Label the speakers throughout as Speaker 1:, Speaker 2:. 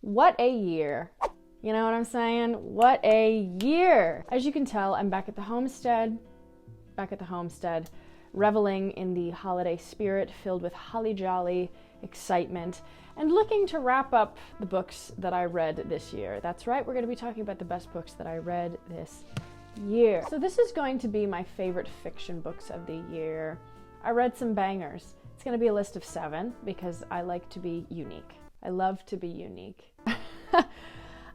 Speaker 1: What a year. You know what I'm saying? What a year. As you can tell, I'm back at the homestead, reveling in the holiday spirit filled with holly jolly excitement and looking to wrap up the books that I read this year. That's right, we're going to be talking about the best books that I read this year. So this is going to be my favorite fiction books of the year. I read some bangers. It's going to be a list of 7 because I like to be unique. I love to be unique.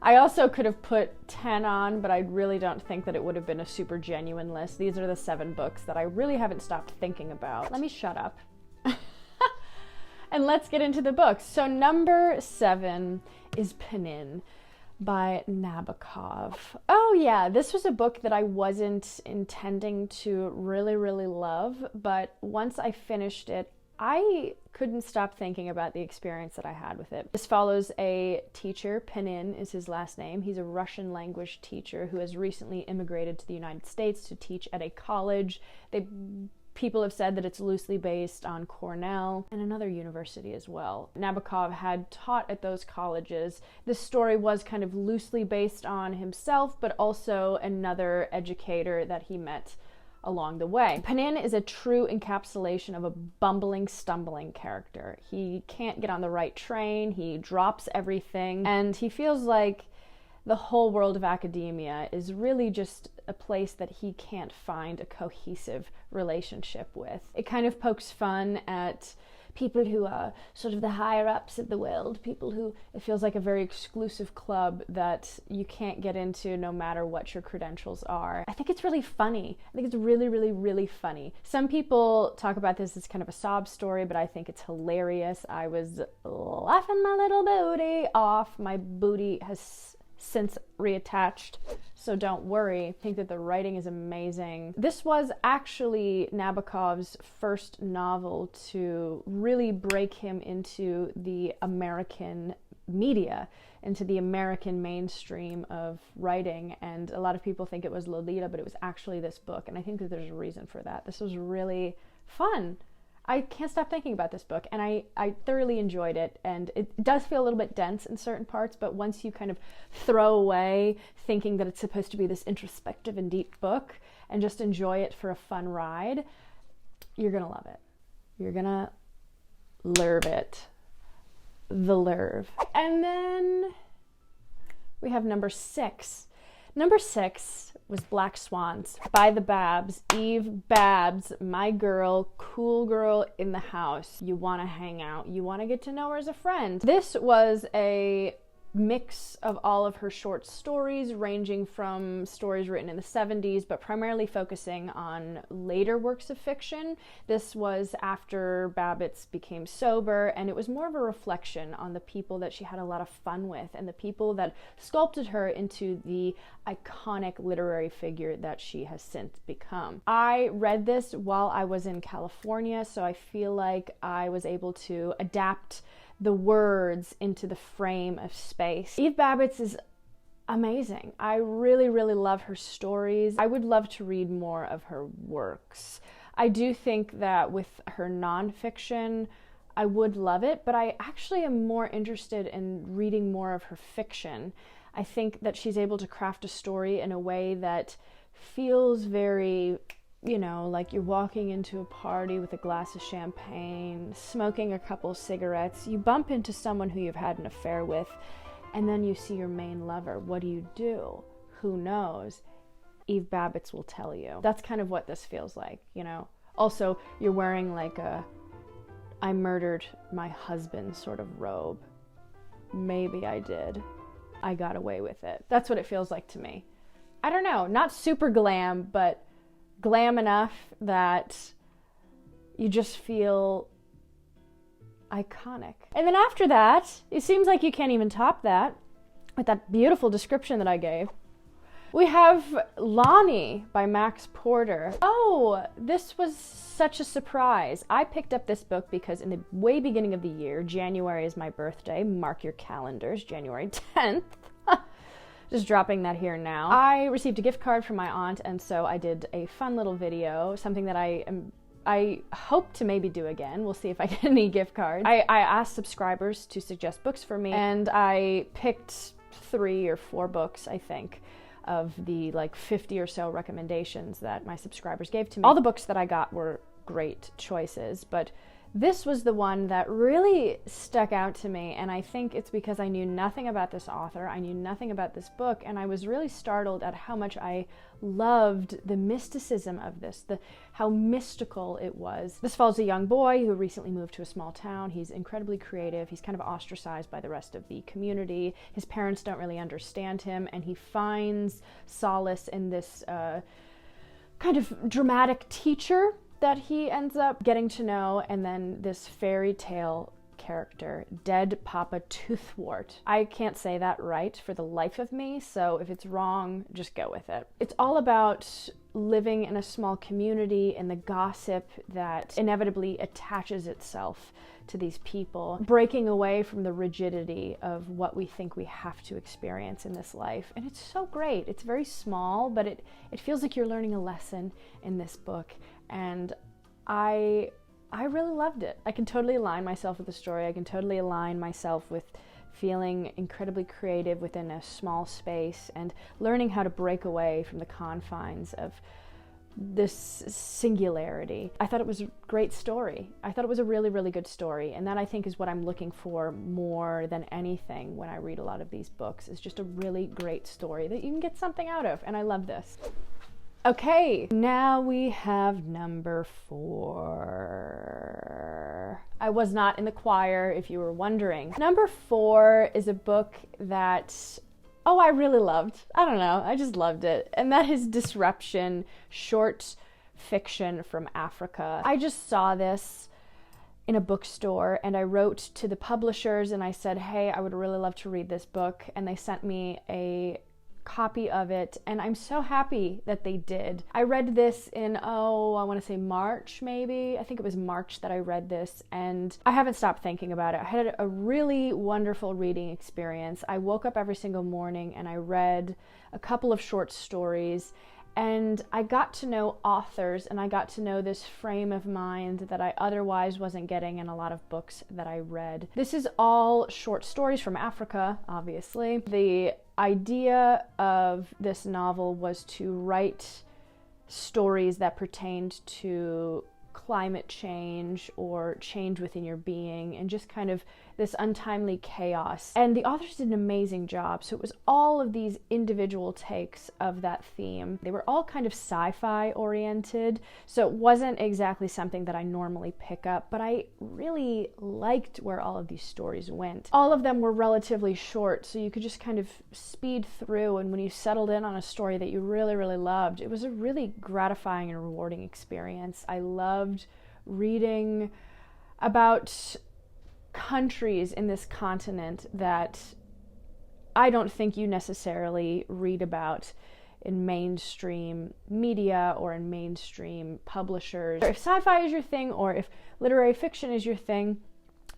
Speaker 1: I also could have put 10 on, but I really don't think that it would have been a super genuine list. These are the 7 books that I really haven't stopped thinking about. Let me shut up. And let's get into the books. So number 7 is Pinin by Nabokov. Oh yeah, this was a book that I wasn't intending to really love, but once I finished it, I couldn't stop thinking about the experience that I had with it. This follows a teacher, Pinin is his last name. He's a Russian language teacher who has recently immigrated to the United States to teach at a college. People have said that it's loosely based on Cornell and another university as well. Nabokov had taught at those colleges. This story was kind of loosely based on himself, but also another educator that he met along the way. Pinin is a true encapsulation of a bumbling, stumbling character. He can't get on the right train, he drops everything, and he feels like the whole world of academia is really just a place that he can't find a cohesive relationship with. It kind of pokes fun at people who are sort of the higher ups of the world, people who it feels like a very exclusive club that you can't get into no matter what your credentials are. I think it's really funny. I think it's really funny. Some people talk about this as kind of a sob story, but I think it's hilarious. I was laughing my little booty off. My booty has since reattached, so don't worry. I think that the writing is amazing. This was actually Nabokov's first novel to really break him into the American media, into the American mainstream of writing, and a lot of people think it was Lolita, but it was actually this book, and I think that there's a reason for that. This was really fun. I can't stop thinking about this book, and I thoroughly enjoyed it, and it does feel a little bit dense in certain parts, but once you kind of throw away thinking that it's supposed to be this introspective and deep book and just enjoy it for a fun ride, you're gonna love it. You're gonna lurve it. The lurve. And then we have number 6. Number 6 was Black Swans by the Babs. Eve Babs, my girl, cool girl in the house. You want to hang out. You want to get to know her as a friend. This was a mix of all of her short stories, ranging from stories written in the 70s, but primarily focusing on later works of fiction. This was after Babbitts became sober, and it was more of a reflection on the people that she had a lot of fun with and the people that sculpted her into the iconic literary figure that she has since become. I read this while I was in California, so I feel like I was able to adapt the words into the frame of space. Eve Babbitts is amazing. I really love her stories. I would love to read more of her works. I do think that with her nonfiction, I would love it, but I actually am more interested in reading more of her fiction. I think that she's able to craft a story in a way that feels very, you know, like you're walking into a party with a glass of champagne, smoking a couple cigarettes, you bump into someone who you've had an affair with, and then you see your main lover. What do? Who knows? Eve Babbitts will tell you. That's kind of what this feels like, you know? Also, you're wearing like a I murdered my husband sort of robe. Maybe I did. I got away with it. That's what it feels like to me. I don't know, not super glam, but glam enough that you just feel iconic. And then after that, it seems like you can't even top that with that beautiful description that I gave. We have Lonnie by Max Porter. Oh, this was such a surprise. I picked up this book because in the way beginning of the year, January is my birthday, mark your calendars, January 10th. Just dropping that here now. I received a gift card from my aunt, and so I did a fun little video, something that I I hope to maybe do again. We'll see if I get any gift cards. I asked subscribers to suggest books for me, and I picked 3 or 4 books, I think, of the like 50 or so recommendations that my subscribers gave to me. All the books that I got were great choices, but this was the one that really stuck out to me, and I think it's because I knew nothing about this author, I knew nothing about this book, and I was really startled at how much I loved the mysticism of this, how mystical it was. This follows a young boy who recently moved to a small town. He's incredibly creative. He's kind of ostracized by the rest of the community. His parents don't really understand him, and he finds solace in this kind of dramatic teacher that he ends up getting to know, and then this fairy tale character, Dead Papa Toothwort. I can't say that right for the life of me, so if it's wrong, just go with it. It's all about living in a small community and the gossip that inevitably attaches itself to these people, breaking away from the rigidity of what we think we have to experience in this life. And it's so great. It's very small, but it feels like you're learning a lesson in this book. And I really loved it. I can totally align myself with the story. I can totally align myself with feeling incredibly creative within a small space and learning how to break away from the confines of this singularity. I thought it was a great story. I thought it was a really, really good story. And that, I think, is what I'm looking for more than anything when I read a lot of these books, is just a really great story that you can get something out of. And I love this. Okay, now we have number 4. I was not in the choir, if you were wondering. Number 4 is a book that, I really loved. I don't know, I just loved it. And that is Disruption, short fiction from Africa. I just saw this in a bookstore, and I wrote to the publishers and I said, hey, I would really love to read this book. And they sent me a copy of it, and I'm so happy that they did. I read this in, I want to say March, maybe. I think it was March that I read this, and I haven't stopped thinking about it. I had a really wonderful reading experience. I woke up every single morning and I read a couple of short stories, and I got to know authors, and I got to know this frame of mind that I otherwise wasn't getting in a lot of books that I read. This is all short stories from Africa, obviously. The idea of this novel was to write stories that pertained to climate change or change within your being, and just kind of this untimely chaos. And the authors did an amazing job. So it was all of these individual takes of that theme. They were all kind of sci-fi oriented, so it wasn't exactly something that I normally pick up, but I really liked where all of these stories went. All of them were relatively short, so you could just kind of speed through, and when you settled in on a story that you really, really loved, it was a really gratifying and rewarding experience. I loved reading about countries in this continent that I don't think you necessarily read about in mainstream media or in mainstream publishers. If sci-fi is your thing, or if literary fiction is your thing,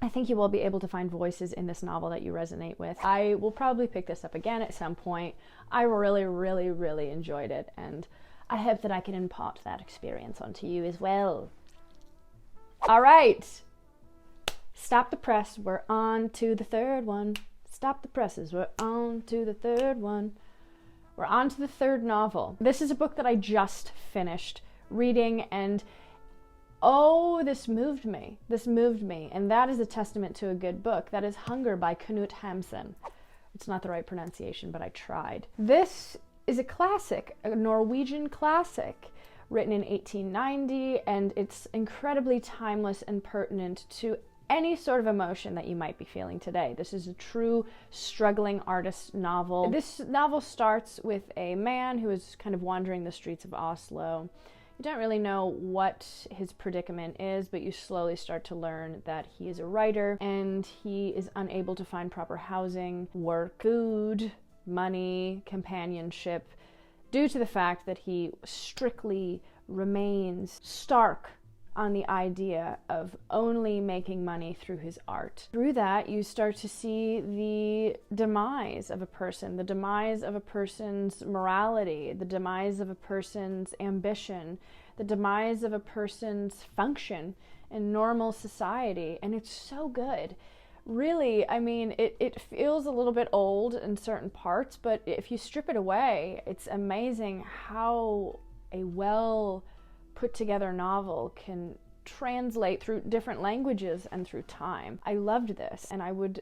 Speaker 1: I think you will be able to find voices in this novel that you resonate with. I will probably pick this up again at some point. I really, really, really enjoyed it, and I hope that I can impart that experience onto you as well. All right. Stop the press, we're on to the third one. Stop the presses, we're on to the third one. We're on to the third novel. This is a book that I just finished reading, and this moved me. This moved me, and that is a testament to a good book. That is Hunger by Knut Hamsun. It's not the right pronunciation, but I tried. This is a classic, a Norwegian classic, written in 1890, and it's incredibly timeless and pertinent to any sort of emotion that you might be feeling today. This is a true struggling artist novel. This novel starts with a man who is kind of wandering the streets of Oslo. You don't really know what his predicament is, but you slowly start to learn that he is a writer, and he is unable to find proper housing, work, food, money, companionship, due to the fact that he strictly remains stark on the idea of only making money through his art. Through that, you start to see the demise of a person, the demise of a person's morality, the demise of a person's ambition, the demise of a person's function in normal society. And it's so good. Really, I mean, it feels a little bit old in certain parts, but if you strip it away, it's amazing how a well put together novel can translate through different languages and through time. I loved this, and I would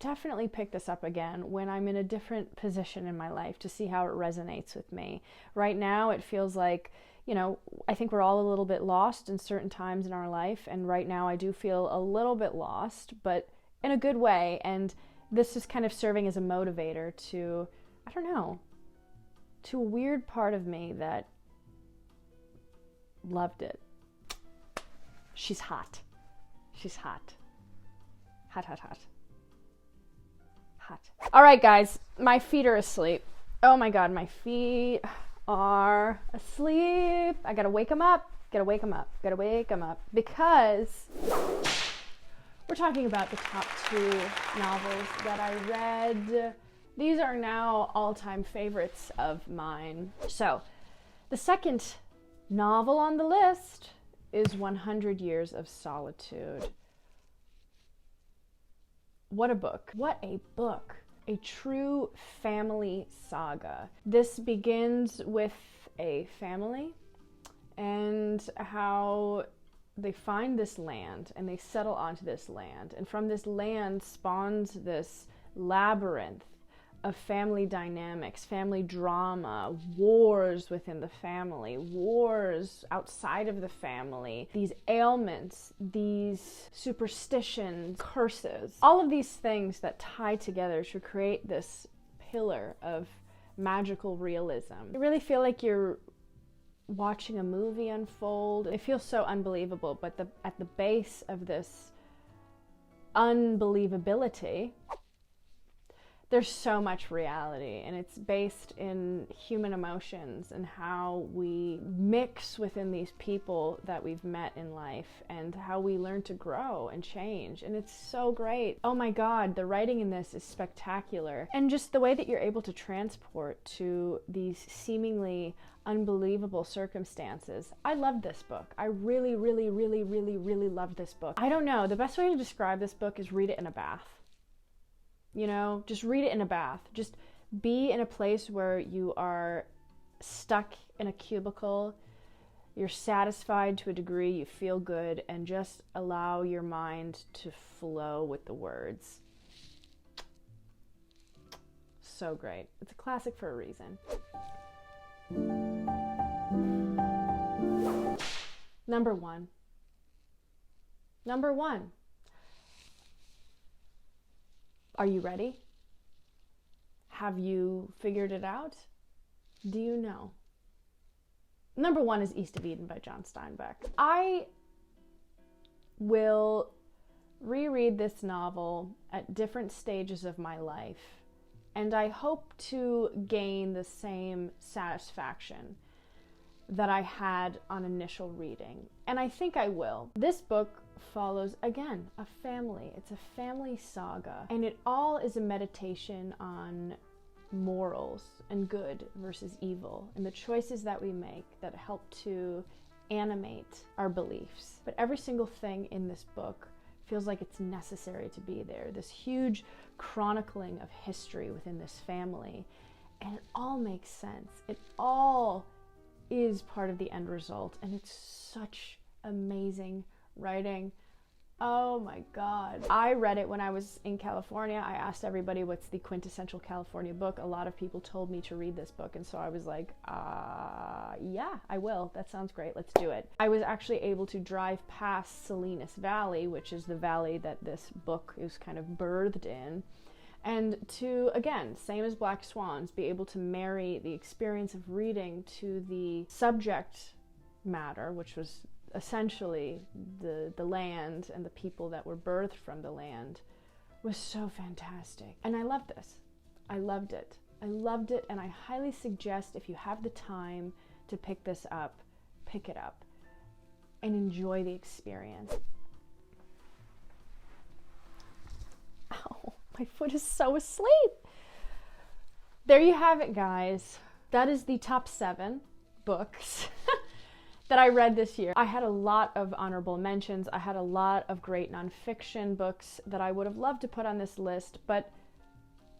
Speaker 1: definitely pick this up again when I'm in a different position in my life to see how it resonates with me. Right now, it feels like, you know, I think we're all a little bit lost in certain times in our life, and right now I do feel a little bit lost, but in a good way, and this is kind of serving as a motivator to, I don't know, to a weird part of me that loved it. She's hot. She's hot. Hot, hot, hot. Hot. All right, guys, my feet are asleep. Oh my God, my feet are asleep. I gotta wake them up. Gotta wake them up. Gotta wake them up. Because we're talking about the top 2 novels that I read. These are now all-time favorites of mine. So, the second novel on the list is 100 Years of Solitude. What a book. What a book. A true family saga. This begins with a family and how they find this land and they settle onto this land. And from this land spawns this labyrinth of family dynamics, family drama, wars within the family, wars outside of the family, these ailments, these superstitions, curses, all of these things that tie together to create this pillar of magical realism. You really feel like you're watching a movie unfold. It feels so unbelievable, but at the base of this unbelievability, there's so much reality, and it's based in human emotions and how we mix within these people that we've met in life and how we learn to grow and change. And it's so great. Oh my God, the writing in this is spectacular. And just the way that you're able to transport to these seemingly unbelievable circumstances. I love this book. I really, really, really, really, really love this book. I don't know. The best way to describe this book is read it in a bath. You know, just read it in a bath. Just be in a place where you are stuck in a cubicle. You're satisfied to a degree, you feel good, and just allow your mind to flow with the words. So great. It's a classic for a reason. Number one. Number one. Are you ready? Have you figured it out? Do you know? Number one is East of Eden by John Steinbeck. I will reread this novel at different stages of my life, and I hope to gain the same satisfaction that I had on initial reading. And I think I will. This book follows, again, a family. It's a family saga. And it all is a meditation on morals and good versus evil and the choices that we make that help to animate our beliefs. But every single thing in this book feels like it's necessary to be there. This huge chronicling of history within this family. And it all makes sense. It all is part of the end result. And it's such amazing writing. Oh my God. I read it when I was in California. I asked everybody what's the quintessential California book. A lot of people told me to read this book. And so I was like, yeah, I will. That sounds great. Let's do it. I was actually able to drive past Salinas Valley, which is the valley that this book is kind of birthed in. And to, again, same as Black Swans, be able to marry the experience of reading to the subject matter, which was essentially the land and the people that were birthed from the land, was so fantastic. And I loved this. I loved it. I loved it, and I highly suggest if you have the time to pick this up, pick it up and enjoy the experience. Ow, my foot is so asleep. There you have it, guys. That is the top 7 books that I read this year. I had a lot of honorable mentions. I had a lot of great nonfiction books that I would have loved to put on this list, but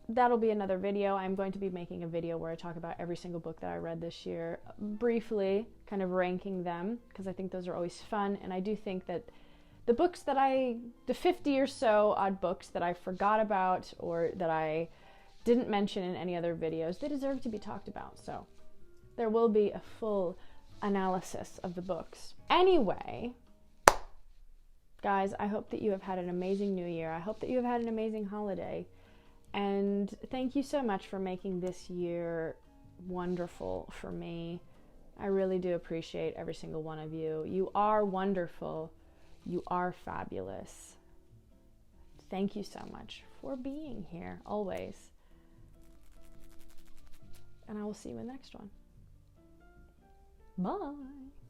Speaker 1: that'll be another video. I'm going to be making a video where I talk about every single book that I read this year, briefly kind of ranking them, because I think those are always fun. And I do think that the books that the 50 or so odd books that I forgot about or that I didn't mention in any other videos, they deserve to be talked about. So there will be a full analysis of the books. Anyway, guys, I hope that you have had an amazing new year. I hope that you have had an amazing holiday. And thank you so much for making this year wonderful for me. I really do appreciate every single one of you. You are wonderful. You are fabulous. Thank you so much for being here, always. And I will see you in the next one. Bye.